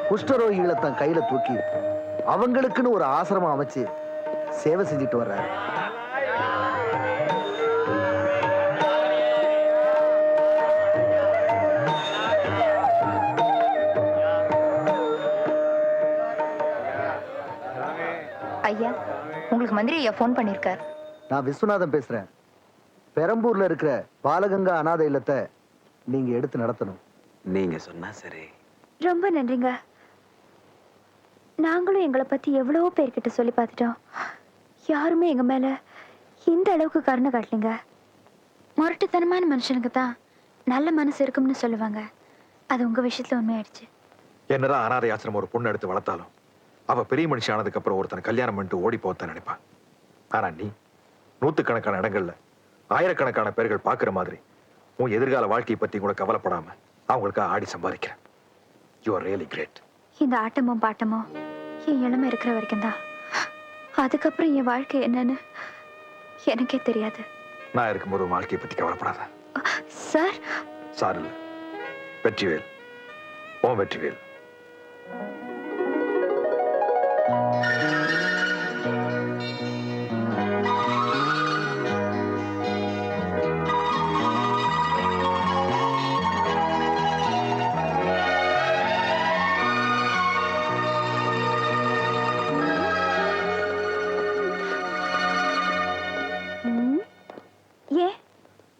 குஷ்டரோகிகளை தன் கையில தூக்கி அவங்களுக்குன்னு ஒரு ஆசிரமம் அமைச்சு சேவை செஞ்சுட்டு வர்றாரு. ஐயா, உங்களுக்கு மந்திரி ஐயா ஃபோன் பண்ணிருக்கார். நான் விஸ்வநாதன் பேசுறேன். பெரம்பூர்ல இருக்கிற பாலகங்கா அனாதை இல்லத்தை நீங்க எடுத்து நடத்தணும். நீங்க சொன்னா சரி. ரொம்ப நன்றிங்க. நாங்களும் எங்களை பத்தி எவ்வளவோ பேர்கிட்ட சொல்லி பார்த்துட்டோம். யாருமே எங்க மேல இந்த அளவுக்கு கருணை காட்டலீங்க. முரட்டுத்தனமான மனுஷனுக்கு தான் நல்ல மனசு இருக்கும்னு சொல்லுவாங்க. அது உங்க விஷயத்துல உண்மையாயிடுச்சு. என்னதான் அனாதை ஆசிரமம் ஒரு பொண்ணு எடுத்து வளர்த்தாலும் அவ பெரிய மனுஷி ஆனதுக்கு அப்புறம் ஒருத்தனை கல்யாணம் பண்ணிட்டு ஓடி போத்தான் நினைப்பான். ஆனா நீ நூத்துக்கணக்கான இடங்கள்ல ஆயிரக்கணக்கான பேர்கள் பாக்குற மாதிரி உன் எதிர்கால வாழ்க்கையை பத்தி கூட கவலைப்படாம அவங்களுக்கு ஆடி சம்பாதிக்கிற. You are really great. இந்த ஆட்டமும் பாட்டமும் என் இளமை இருக்கிற வரைக்கும் தான். அதுக்கப்புறம் என் வாழ்க்கை என்னன்னு எனக்கே தெரியாது. நான் இருக்கும்போது உன் வாழ்க்கையை பத்தி கவலைப்படாத. சார். சார் இல்ல, வெற்றிவேல். ஓ வெற்றிவேல்.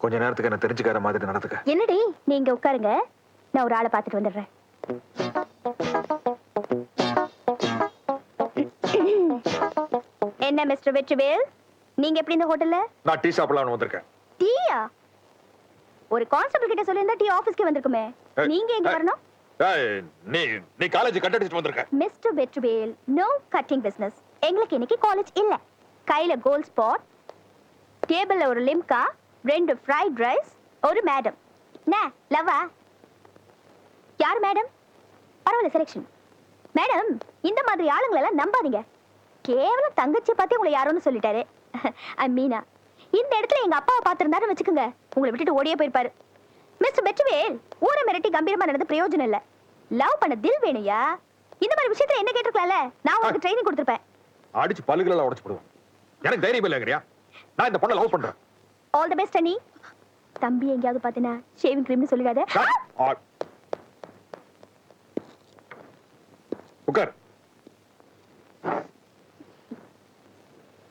கொஞ்ச நேரத்துக்கு என்ன தெரிஞ்சுக்கிற மாதிரி நடந்துக்க. என்னடி நீங்க உட்காருங்க, நான் ஒரு ஆளை பார்த்துட்டு வந்துடுறேன். என்ன மிஸ்டர் வெற்றிவேல், நீங்க எப்படி இந்த ஹோட்டல்ல? நான் டீ சாப்பிடலாம்னு வந்திருக்கேன். டீயா? ஒரு கான்ஸ்டபிள் கிட்ட சொல்லிருந்தா டீ ஆபீஸ்க்கு வந்திருக்குமே. நீங்க எங்க வரணும்? நீ காலேஜ் கட் அடிச்சிட்டு வந்திருக்க. Mister Vetrivel, no cutting business. எங்களுக்கு இன்னைக்கு காலேஜ் இல்ல. கையில கோல்ட் ஸ்பாட், டேபிள்ல ஒரு லிம்கா, 2 ஃப்ரைட் ரைஸ், ஒரு மேடம். நே லவா? யார் மேடம்? பரவாயில்ல, செலக்ஷன். மேடம், இந்த மாதிரி ஆளுங்களை எல்லாம் நம்பாதீங்க. கேவலம் தங்கச்சி பார்த்து உங்களை யாரோன்னு சொல்லிட்டாரு. மீனா, இந்த இடத்துல எங்க அப்பாவை பார்த்திருந்தாரு வச்சுக்கோங்க, உங்களை விட்டுட்டு ஓடியே போயிருப்பாரு. மிஸ்டர் வெற்றிவேல், ஊரை மிரட்டி கம்பீரமா நடந்து பிரயோஜனம் இல்ல. லவ் பண்ண தில் வேணுயா. இந்த மாதிரி விஷயத்துல என்ன கேட்டிருக்கலாம்ல, நான் உங்களுக்கு ட்ரைனிங் கொடுத்திருப்பேன். அடிச்சு பல்லுகளெல்லாம் உடைச்சு போடுவேன். எனக்கு தைரியம் இல்லைங்கறியா? நான் இந்த பொண்ணை லவ் பண்றேன். ஆல் தி பெஸ்ட் அண்ணி. தம்பி எங்கயாவது பாத்தினா ஷேவிங் கிரீம்னு சொல்லிடாத. உட்கார்.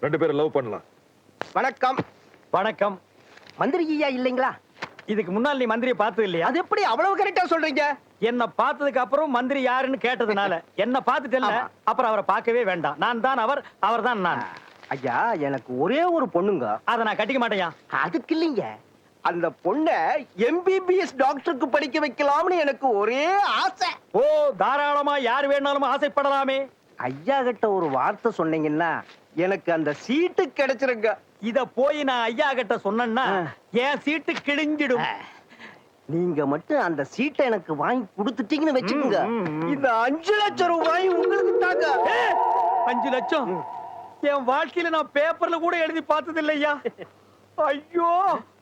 2 பேரும் லவ் பண்ணலாம். வணக்கம். வணக்கம். மந்திரி ஐயா இல்லைங்களா? இதுக்கு முன்னால் நீ மந்திரியை பார்த்தது இல்லையா? அது எப்படி அவ்வளவு கரெக்டா சொல்றீங்க? என்ன பார்த்ததுக்கு அப்புறம் மந்திரி யாருன்னு கேட்டதுனால என்ன பார்த்துட்டேன்ல, அப்புறம் அவரை பார்க்கவே வேண்டாம். நான் தான் அவர், அவர் தான் நான். ஐயா, எனக்கு ஒரே ஒரு பொண்ணுங்க. அதை நான் கட்டிக்க மாட்டேயா. அதுக்கு இல்லைங்க, அந்த பொண்ணை எம்பிபிஎஸ் டாக்டருக்கு படிக்க வைக்கலாம்னு எனக்கு ஒரே ஆசை. ஓ, தாராளமா யார் வேணாலும் ஆசைப்படலாமே. ஐயா கிட்ட ஒரு வார்த்தை சொன்னீங்கன்னா எனக்கு அந்த சீட்டு கிடைச்சிருங்க. இத போய் நான் ஐயா கிட்ட சொன்னேன்னா என் சீட்டு கிழிஞ்சிடும். நீங்க மட்டும் அந்த சீட்டை எனக்கு வாங்கி கொடுத்துட்டீங்கன்னு வச்சுக்கோங்க, இந்த 5 லட்சம் ரூபாய் உங்களுக்கு தாங்க. 5 லட்சம்? என் வாழ்க்கையில நான் பேப்பர்ல கூட எழுதி பார்த்தது இல்லையா. ஐயோ,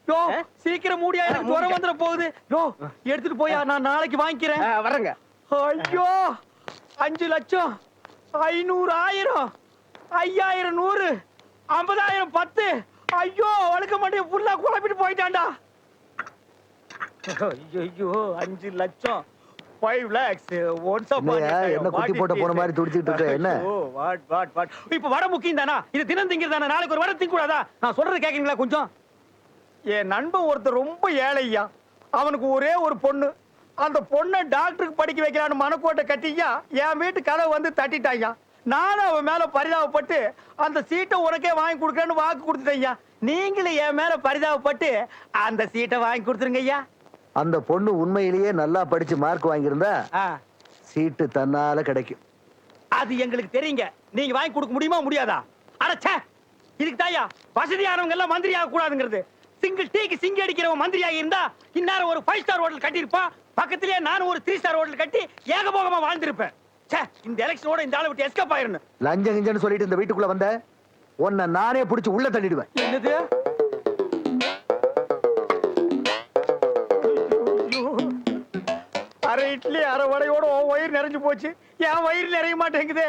யோ சீக்கிரம் மூடியா, எனக்கு ஜுரம் வந்துட போகுது. யோ எடுத்துட்டு போயா, நான் நாளைக்கு வாங்கிக்கிறேன். வரேங்க. ஐயோ 5 லட்சம் 500 1000 5000 100 50000 10. ஐயோ வழுக்க மாட்டேன், ஃபுல்லா குழப்பிட்டு போயிட்டான்டா. ஐயோ 5 லட்சம் 5 lakhs once upon a என்னய்யா, time. என்ன குட்டி போட்ட போன மாதிரி துடிச்சிட்டு இருக்க, என்ன? வாட் இப்ப வடை முக்கியம் தானா? இது தினம் திங்கிறதானே, நாளைக்கு ஒரு வடை திங்க கூடாதா? நான் சொல்றது கேக்குறீங்களா கொஞ்சம்? என் நண்பன் ஒருத்தர் ரொம்ப ஏழையா, அவனுக்கு ஒரே ஒரு பொண்ணு. அந்த பொண்ணை டாக்டருக்கு படிக்க வைக்கலான்னு மனக்கோட்டை கட்டியா என் வீட்டு கதவை வந்து தட்டிட்டாயா. நானும் அவன் மேல பரிதாபப்பட்டு அந்த சீட்டை உனக்கே வாங்கி கொடுக்கறேன்னு வாக்கு கொடுத்துட்டேன். நீங்களும் என் மேல பரிதாபப்பட்டு அந்த சீட்டை வாங்கி கொடுத்துருங்க ஐயா. அந்த பொண்ணு உண்மையிலேயே நல்லா படிச்சு மார்க் வாங்கியிருந்தா சீட்டு தன்னால கிடைக்கும். அது எங்களுக்கு தெரியுங்க. நீங்க வாங்கி கொடுக்க முடியுமா முடியாதா? அடச்சே, இதுக்கு தாயா வசதியானவங்க எல்லாம் மந்திரி ஆக கூடாதுங்கிறது. சிங்கிள் டீக்கு சிங்கி அடிக்கிறவன் மந்திரியாக இருந்தா இந்நேரம் ஒரு 5 ஸ்டார் ஹோட்டல் கட்டியிருப்பான். பக்கத்திலேயே நானும் ஒரு 3 ஸ்டார் ஹோட்டல் கட்டி ஏகபோகமா வாழ்ந்திருப்பேன். இந்த எலெக்ஷனோட இந்த ஆளை விட்டு எஸ்கேப் ஆயிரணும். லஞ்சம் கிஞ்சன்னு சொல்லிட்டு இந்த வீட்டுக்குள்ள வந்த உன்னை நானே பிடிச்சு உள்ள தள்ளிடுவேன். என்னது? அரை இட்லி அரை வடையோட வயிறு நிறைஞ்சு போச்சு. என் வயிறு நிறைய மாட்டேங்குது.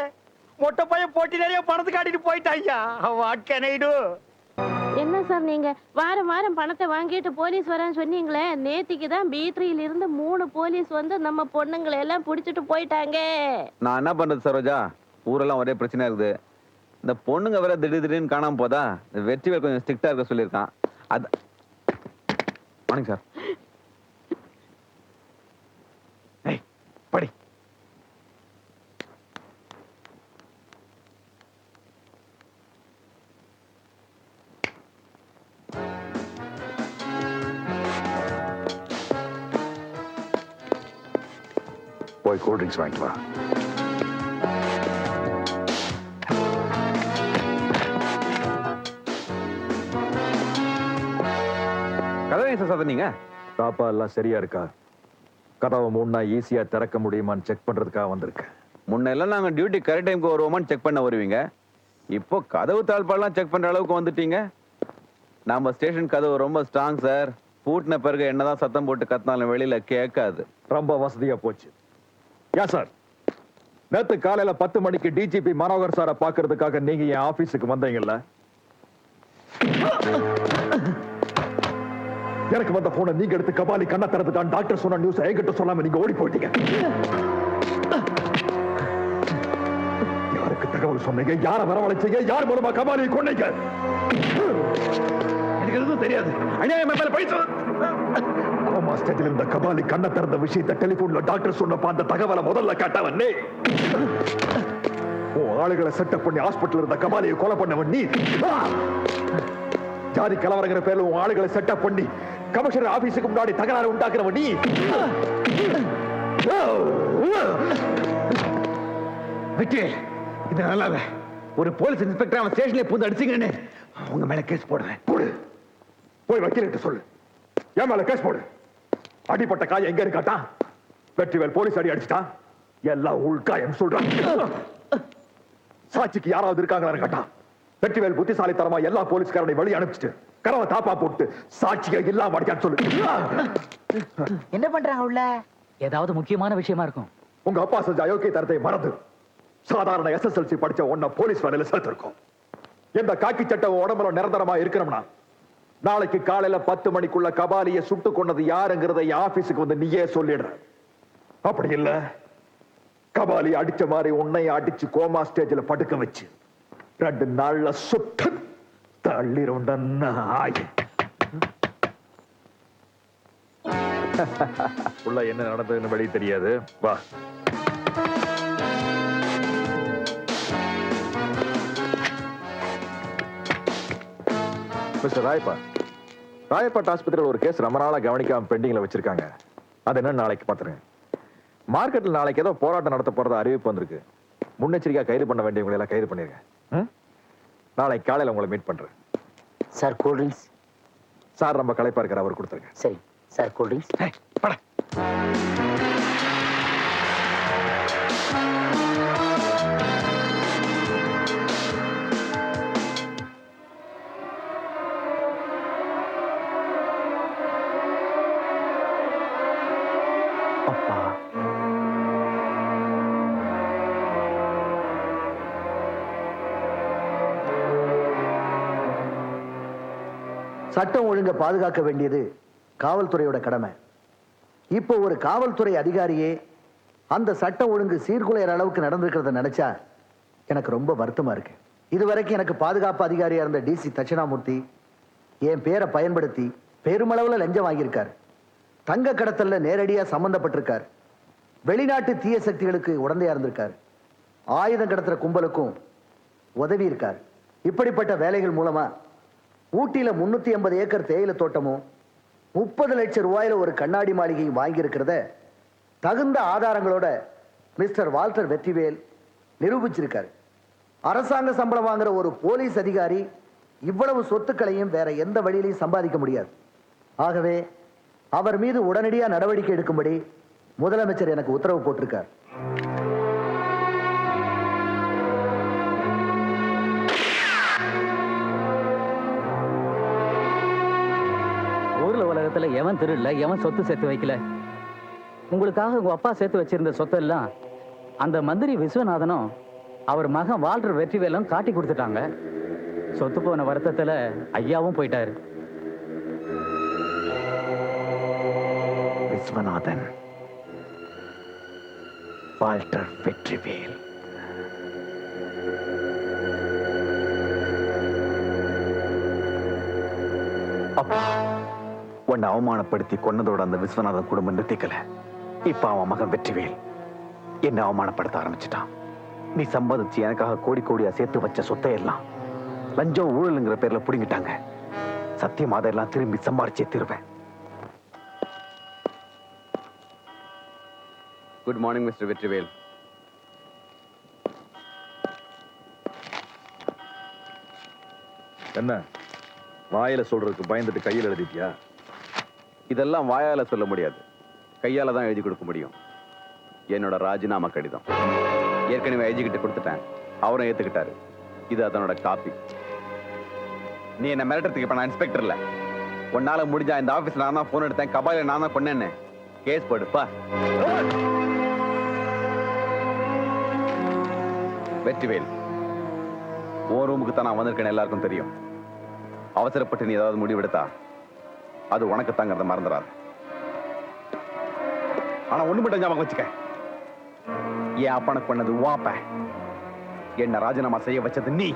மொட்டை பையன் போட்டி நிறைய பணத்தை காட்டிட்டு போயிட்டாய்யா. What can I do? என்ன சார் நீங்க வாரம் வாரம் பணத்தை வாங்கிட்டு போலீஸ் வரேன்னு சொன்னீங்களே, நேத்திக்கு தான் B3ல இருந்து 3 போலீஸ் வந்து நம்ம பொண்ணுங்களை எல்லாம் புடிச்சிட்டு போயிட்டாங்க. நான் என்ன பண்றது சரோஜா, ஊரெல்லாம் ஒரே பிரச்சனையா இருக்குது. இந்த பொண்ணுங்க வேற திடீர்னு காணாம போதா. வெற்றிவேல் கொஞ்சம் ஸ்ட்ரிக்டா இருக்க சொல்லியிருக்கான். அது மார்னிங் சார். படி. போய் கூல் ட்ரிங்க்ஸ் வாங்கிட்டு வா. கதவை சார் நீங்க தாப்பா எல்லாம் சரியா இருக்கா? கதவை மூணா ஈஸியா திறக்க முடியுமான்னு செக் பண்றதுக்காக வந்திருக்கேன். முன்னெல்லாம் நாங்க டியூட்டி கரெக்ட் டைமுக்கு வருவோமான்னு செக் பண்ண வருவீங்க. இப்போ கதவு தாழ்பாலாம் செக் பண்ற அளவுக்கு வந்துட்டீங்க. நம்ம ஸ்டேஷன் கதவு ரொம்ப ஸ்ட்ராங் சார். பூட்டின பிறகு என்னதான் சத்தம் போட்டு கத்தினாலும் வெளியில கேட்காது. ரொம்ப வசதியா போச்சு. யா சார், நேத்து காலையில 10 மணிக்கு டிஜிபி மனோகர் சாரை பாக்குறதுக்காக நீங்க என் ஆபீஸுக்கு வந்தீங்கல்ல? எனக்கு வந்த போனை நீங்க எடுத்து கபாலி கண்ண திறந்துட்டான் டாக்டர் சொன்ன நியூஸ் என்கிட்ட சொல்லாம நீங்க ஓடி போயிட்டீங்க. யாருக்கு தகவல் சொன்னீங்க? யார வரவழைச்சீங்க? யார் மூலமா கபாலியை கொன்னீங்க? எனக்கு எதுவும் தெரியாது. அநியாயம் மேல போயிட்டு கோமா ஸ்டேஜில் இருந்த கபாலி கண்ண திறந்த விஷயத்தை டெலிபோன்ல டாக்டர் சொன்னப்ப அந்த தகவலை முதல்ல கேட்டவன் நீ. உன் ஆளுகளை செட்டப் பண்ணி ஹாஸ்பிட்டல் இருந்த கபாலியை கொலை பண்ணவன் நீ. ஜாதி கலவரங்கிற பேர்ல உன் ஆளுகளை செட்டப் பண்ணி கமிஷனர் ஆபீஸுக்கு முன்னாடி தகராறு உண்டாக்குறவன் நீ. விட்டு இது நல்லாவே ஒரு போலீஸ் இன்ஸ்பெக்டர் அவன் ஸ்டேஷன்ல பூந்து அடிச்சுங்கன்னு உங்க மேல கேஸ் போடுறேன். போடு, போய் வக்கீல்கிட்ட சொல்லு. என் மேல கேஸ் போடு. அடிப்பட்ட காயம் எங்க இருக்காட்டா? வெற்றிவேல் போலீஸ் அடி அடிச்சுட்டான். எல்லாம் உள்காயம் சொல்றான். சாட்சிக்கு யாராவது இருக்காங்களா கேட்டா? வெற்றிவேல் புத்திசாலித்தனமா எல்லா போலீஸ்காரனை வழி அனுப்பிச்சிட்டு கரவை தாப்பா போட்டு சாட்சியை எல்லாம் அடிக்கான்னு சொல்லு. என்ன பண்றாங்க உள்ள? ஏதாவது முக்கியமான விஷயமா இருக்கும். உங்க அப்பா செஞ்ச அயோக்கிய தரத்தை மறந்து சாதாரண SSLC படிச்ச ஒன்ன போலீஸ் வேலையில சேர்த்திருக்கோம். எந்த காக்கி சட்டை உடம்புல நிரந்தரமா இருக்கணும்னா நாளைக்கு காலையில 10 மணிக்குள்ள கபாலியை சுட்டு கொண்டது யாருங்கிறத ஆபீஸுக்கு வந்து நீயே சொல்லிடுற. அப்படி இல்ல கபாலி அடிச்ச மாதிரி உன்னை அடிச்சு கோமா ஸ்டேஜ்ல படுக்க வச்சு 2 நாள்ல சுட்டு தள்ளிருண்ட நாய். உள்ள என்ன நடந்ததுன்னு வெளியே தெரியாது. வா. மிஸ்டர் ராயப்பட் ஆஸ்பத்திரியில் ஒரு கேஸ் ரொம்ப நாளா கவனிக்காம பெண்டிங்ல வச்சிருக்காங்க. அது என்ன நாளைக்கு பாத்துருங்க. மார்க்கெட்ல நாளைக்கு ஏதோ போராட்டம் நடத்த போறதா அறிவிப்பு வந்திருக்கு. முன்னெச்சரிக்கையா கைது பண்ண வேண்டியவங்களை எல்லாம் கைது பண்ணிருங்க. நாளைக்கு காலையில உங்களை மீட் பண்றேன். Sir cool drinks. சார் ரொம்ப களைப்பா இருக்காரு, அவர் கொடுத்துருங்க. சரி சார் கூல் ட்ரிங்க்ஸ். அப்பா சட்டம் ஒழுங்கை பாதுகாக்க வேண்டியது காவல்துறையோட கடமை. இப்போ ஒரு காவல்துறை அதிகாரியே அந்த சட்டம் ஒழுங்கு சீர்குலையற அளவுக்கு நடந்திருக்கிறத நினைச்சா எனக்கு ரொம்ப வருத்தமா இருக்கு. இதுவரைக்கும் எனக்கு பாதுகாப்பு அதிகாரியா இருந்த டிசி தட்சிணாமூர்த்தி என் பேரை பயன்படுத்தி பெருமளவுல லஞ்சம் வாங்கியிருக்காரு. தங்க கடத்தல்ல நேரடியா சம்பந்தப்பட்டிருக்காரு. வெளிநாட்டு தீய சக்திகளுக்கு உடந்தையா இருந்திருக்காரு. ஆயுதம் கடத்துற கும்பலுக்கும் உதவி இருக்காரு. இப்படிப்பட்ட வேலைகள் மூலமா ஊட்டியில 380 ஏக்கர் தேயிலை தோட்டமும் 30 லட்சம் ரூபாயில ஒரு கண்ணாடி மாளிகையும் வாங்கி இருக்கிறத தகுந்த ஆதாரங்களோட மிஸ்டர் வால்டர் வெற்றிவேல் நிரூபிச்சிருக்காரு. அரசாங்க சம்பளம் வாங்குற ஒரு போலீஸ் அதிகாரி இவ்வளவு சொத்துக்களையும் வேற எந்த வழியிலையும் சம்பாதிக்க முடியாது. ஆகவே அவர் மீது உடனடியா நடவடிக்கை எடுக்கும்படி முதலமைச்சர் எனக்கு உத்தரவு போட்டிருக்கார். ஊர்ல உலகத்துல எவன் திருடல, எவன் சொத்து சேர்த்து வைக்கல. உங்களுக்காக உங்க அப்பா சேர்த்து வச்சிருந்த சொத்தெல்லாம் அந்த மந்திரி விஸ்வநாதனும் அவர் மகன் வால்டர் வெற்றிவேலும் காட்டி கொடுத்துட்டாங்க. சொத்து போன வருத்தத்துல ஐயாவும் போயிட்டாரு. விஸ்வநாதன், வால்டர் வெற்றிவேல். அப்பா, உன்னை அவமானப்படுத்தி கொன்னதோட அந்த விஸ்வநாதன் குடும்பம் நிறுத்திக்கல. இப்ப அவன் மகன் வெற்றிவேல் என்ன அவமானப்படுத்த ஆரம்பிச்சிட்டான். நீ சம்பாதிச்சு எனக்காக கோடி கோடியா சேர்த்து வச்ச சொத்தை எல்லாம் லஞ்சம் ஊழலுங்கிற பேர்ல புடுங்கிட்டாங்க. சத்தியம் அதெல்லாம் திரும்பி சம்பாரிச்சே தீருவேன். Good morning mister Vetrivel. என்ன வாயில சொல்றதுக்கு பயந்துட்டு கையில் எழுதிட்டியா? இதெல்லாம் வாயால சொல்ல முடியாது, கையால தான் எழுதி கொடுக்க முடியும். என்னோட ராஜினாமா கடிதம் ஏற்கனவே ஐஜி கிட்ட கொடுத்துட்டேன். அவரும் ஏத்துக்கிட்டாரு. இது அதனோட காப்பி. நீ என்ன மிரட்டுறதுக்கு இப்ப நான் இன்ஸ்பெக்டர் இல்ல. உன்னால முடிஞ்சா இந்த ஆபீஸ்ல நான் தான் போன் எடுத்தேன், கபாலில நான் தான் கொன்னேன்னு கேஸ் போடுப்பா. வெற்றிவேல், உன் ரூமுக்கு தான் நான் வந்திருக்கேன்னு எல்லாருக்கும் தெரியும். அவசரப்பட்டு நீ ஏதாவது முடிவெடுத்தா அது உனக்கு தாங்கிறத மறந்துடாது. ஆனா ஒண்ணு மட்டும் ஞாபகம் வச்சுக்க, என் அப்பனுக்கு பண்ணது வாப்ப, என்ன ராஜினாமா செய்ய வச்சது நீ.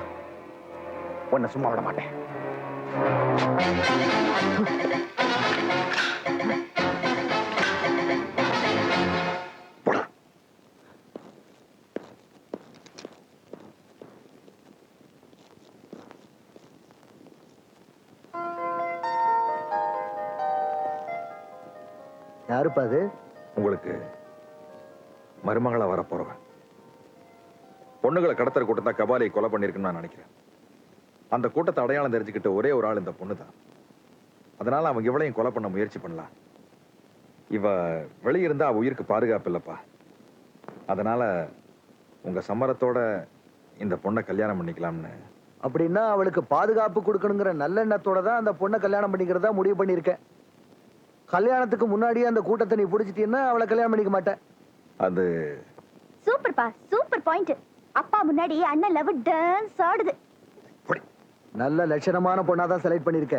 உன்னை சும்மா விட மாட்டேன். யாருப்பா அது? உங்களுக்கு மருமகளா வர போறவன். பொண்ணுகளை கடத்தற கூட்டம் தான் கபாலியை கொலை பண்ணிருக்குன்னு நான் நினைக்கிறேன். அந்த கூட்டத்தை அடையாளம் தெரிஞ்சுக்கிட்ட ஒரே ஒரு ஆள் இந்த பொண்ணு தான். அதனால அவங்க இவளையும் கொலை பண்ண முயற்சி பண்ணலாம். இவ வெளியிருந்தா அவ உயிருக்கு பாதுகாப்பு இல்லப்பா. அதனால உங்க சம்மரத்தோட இந்த பொண்ணை கல்யாணம் பண்ணிக்கலாம்னு. அப்படின்னா அவளுக்கு பாதுகாப்பு கொடுக்கணுங்கிற நல்லெண்ணத்தோட தான் அந்த பொண்ணை கல்யாணம் பண்ணிக்கிறதா முடிவு பண்ணியிருக்கேன். கல்யாணத்துக்கு முன்னாடியே அந்த கூட்டத்தை நீ பிடிச்சிட்டீன்னா அவளை கல்யாணம் பண்ணிக்க மாட்டேன். அது சூப்பர்ப்பா, சூப்பர் பாயிண்ட். அப்பா முன்னாடி அண்ணன் லவ் டான்ஸ் ஆடுது. நல்ல லட்சணமான பொண்ணாதான் செலக்ட் பண்ணிருக்க.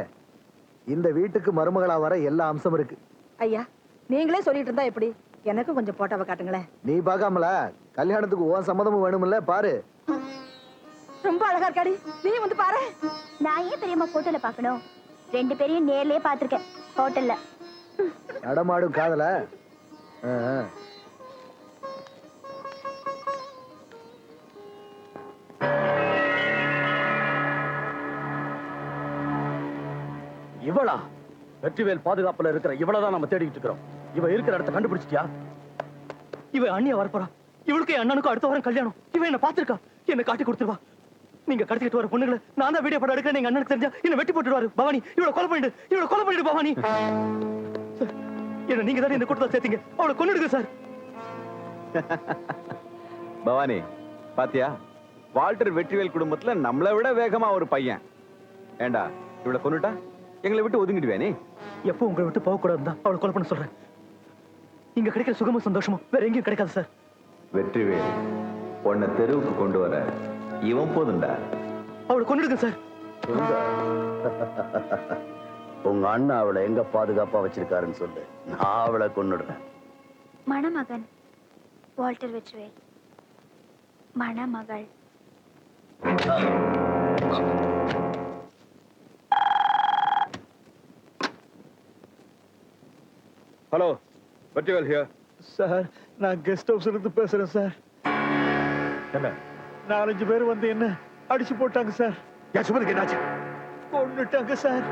இந்த வீட்டுக்கு மருமகளா வர எல்லா அம்சம் இருக்கு. ஐயா, நீங்களே சொல்லிட்டு இருந்தா எப்படி? எனக்கும் கொஞ்சம் போட்டோவை காட்டுங்களேன். நீ பார்க்காமல கல்யாணத்துக்கு உன் சம்மதமும் வேணும்ல, பாரு. ரொம்ப அழகா இருக்காடி, நீ வந்து பாரு. நான் ஏன் பெரியம்மா போட்டோல பார்க்கணும்? 2 பேரையும் நேர்லயே பார்த்திருக்கேன், ஹோட்டல்ல. நடமாடும் காதல. இவளா? வெற்றிவேல் பாதுகாப்புல இருக்கிற இவளதான் நம்ம தேடிட்டு இருக்கிறோம். இவ இருக்கிற இடத்த கண்டுபிடிச்சிட்டியா? இவ அண்ணியா வரப்போறா. இவளுக்கு என் அண்ணனுக்கும் அடுத்த வாரம் கல்யாணம். இவ என்ன பாத்துருக்கா, என்ன காட்டி கொடுத்துருவா. நீங்க கடத்திட்டு வர பொண்ணுங்களை நான் தான் வீடியோ படம் எடுக்கிறேன். நீங்க அண்ணனுக்கு தெரிஞ்சா என்ன வெட்டி போட்டுருவாரு. பவானி, இவளை கொலை பண்ணிடு, இவளை கொலை பண்ணிடு பவானி. என்ன நீங்க தானே இந்த கூட்டத்தை சேர்த்தீங்க, அவளை கொன்னுடுங்க சார். பவானி, பாத்தியா, வால்டர் வெற்றிவேல் குடும்பத்துல நம்மளை விட வேகமா ஒரு பையன். ஏண்டா இவளை கொன்னுட்டா எங்களை விட்டு ஒதுங்கிடுவே நீ? எப்போ உங்களை விட்டு போக கூடாது தான் அவளை கொலை பண்ண சொல்றேன். இங்க கிடைக்கிற சுகமும் சந்தோஷமும் வேற எங்கேயும் கிடைக்காது சார். வெற்றிவேல் உன்னை தெருவுக்கு கொண்டு வர இவன் போதுண்டா. அவளை கொண்டுடுங்க சார். உங்க அண்ணன் அவளை எங்க பாதுகாப்பா வச்சிருக்காருன்னு சொல்லு, நான் அவளை கொன்னுடுறேன். மணமகன் வால்டர் வெற்றிவேல், மணமகள். Hello, Vetrivel here. சார், நான் கெஸ்ட் ஹவுஸ்ல இருந்து பேசுறேன் சார். என்ன? 4-5 பேர் வந்து என்ன அடிச்சு போட்டாங்க சார். ஏன் சுமதிக்கு என்னாச்சு? கொன்னுட்டாங்க சார்.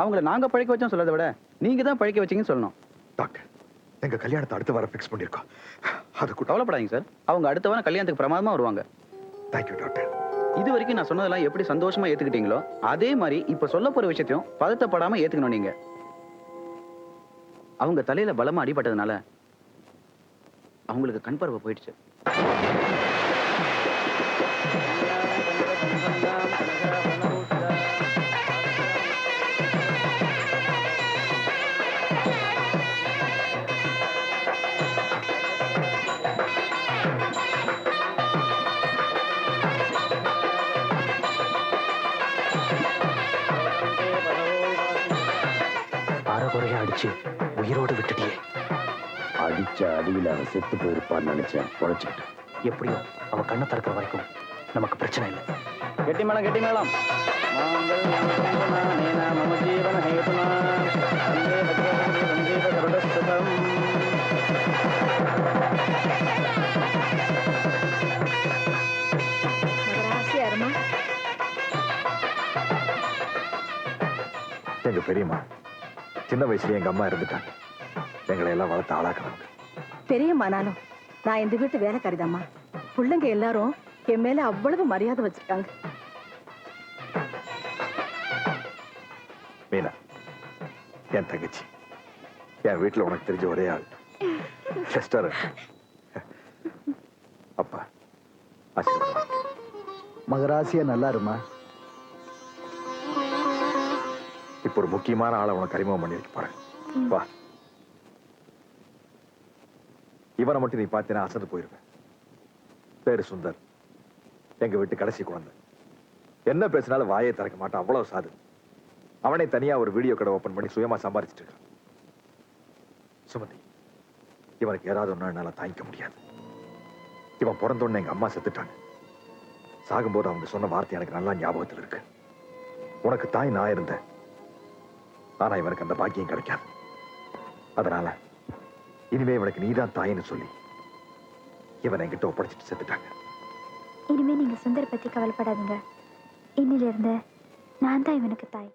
அவங்கள நாங்க பழிக்க வச்சோம் சொல்றதை விட நீங்க தான் பழிக்க வச்சீங்கன்னு சொல்லணும். டாக்டர், எங்க கல்யாணத்தை அடுத்த வாரம் ஃபிக்ஸ் பண்ணிருக்கோம். அதுக்கு கவலைப்படாதீங்க சார். அவங்க அடுத்த வாரம் கல்யாணத்துக்கு பிரமாதமா வருவாங்க. Thank you doctor. இது வரைக்கும் நான் சொன்னதெல்லாம் எப்படி சந்தோஷமா ஏத்துக்கிட்டீங்களோ அதே மாதிரி இப்ப சொல்ல போற விஷயத்தையும் பதட்டப்படாம ஏத்துக்கணும். நீங்க அவங்க தலையில பலமா அடிபட்டதுனால அவங்களுக்கு கண் பார்வை போயிடுச்சு. அறகுறையா அடிச்சு உயிரோடு விட்டுட்டியே. அடிச்ச அடியில அவன் செத்து போயிருப்பான்னு நினைச்சேன், பொழைச்சுக்கிட்டேன். எப்படியோ அவ கண்ணை திறக்கிற வரைக்கும் நமக்கு பிரச்சனை இல்லை. கெட்டி மேளம், கெட்டி மேளம். மம ஜீவன ஹேதுனா வந்தே பகவதி சஞ்சீவ கருடஸ்தம். எங்க பெரியம்மா சின்ன வயசுல எங்க அம்மா இருந்துட்டாங்க. எங்களை எல்லாம் வளர்த்து ஆளாக்குறாங்க. பெரியம்மானாலும் நான் இந்த வீட்டு வேலைக்காரிதாம்மா. பிள்ளைங்க எல்லாரும் என் மேல அவ்வளவு மரியாதை வச்சிருக்காங்க. மீனா, என் தங்கச்சி, என் வீட்டுல உனக்கு தெரிஞ்ச ஒரே ஆள். சிஸ்டர். அப்பா ஆசீர்வாதம். மகராசியா நல்லா இருமா. இப்ப ஒரு முக்கியமான ஆளை உனக்கு அறிமுகம் பண்ணி வைக்க போறேன். வா. இவனை மட்டும் நீ பார்த்தீங்கன்னா அசந்து போயிருவேன். பேரு சுந்தர். எங்க வீட்டு கடைசி குழந்தை. என்ன பேசினாலும் வாயை திறக்க மாட்டான், அவ்வளவு சாது. அவனே தனியா ஒரு வீடியோ கடை ஓபன் பண்ணி சுயமா சம்பாதிச்சுட்டு இருக்கான். சுமதி, இவனுக்கு ஏதாவது ஒண்ணு என்னால தாங்கிக்க முடியாது. இவன் பிறந்தோன்னு எங்க அம்மா செத்துட்டாங்க. சாகும்போது அவங்க சொன்ன வார்த்தை எனக்கு நல்லா ஞாபகத்தில் இருக்கு. உனக்கு தாய் நான் இருந்தேன், ஆனா இவனுக்கு அந்த பாக்கியம் கிடைக்காது. அதனால இனிமே இவனுக்கு நீதான் தாயின்னு சொல்லி இவனை என்கிட்ட ஒப்படைச்சிட்டு செத்துட்டாங்க. இனிமே நீங்க சுந்தர் பத்தி கவலைப்படாதீங்க. இன்னிலிருந்து நான் தான் இவனுக்கு தாய்.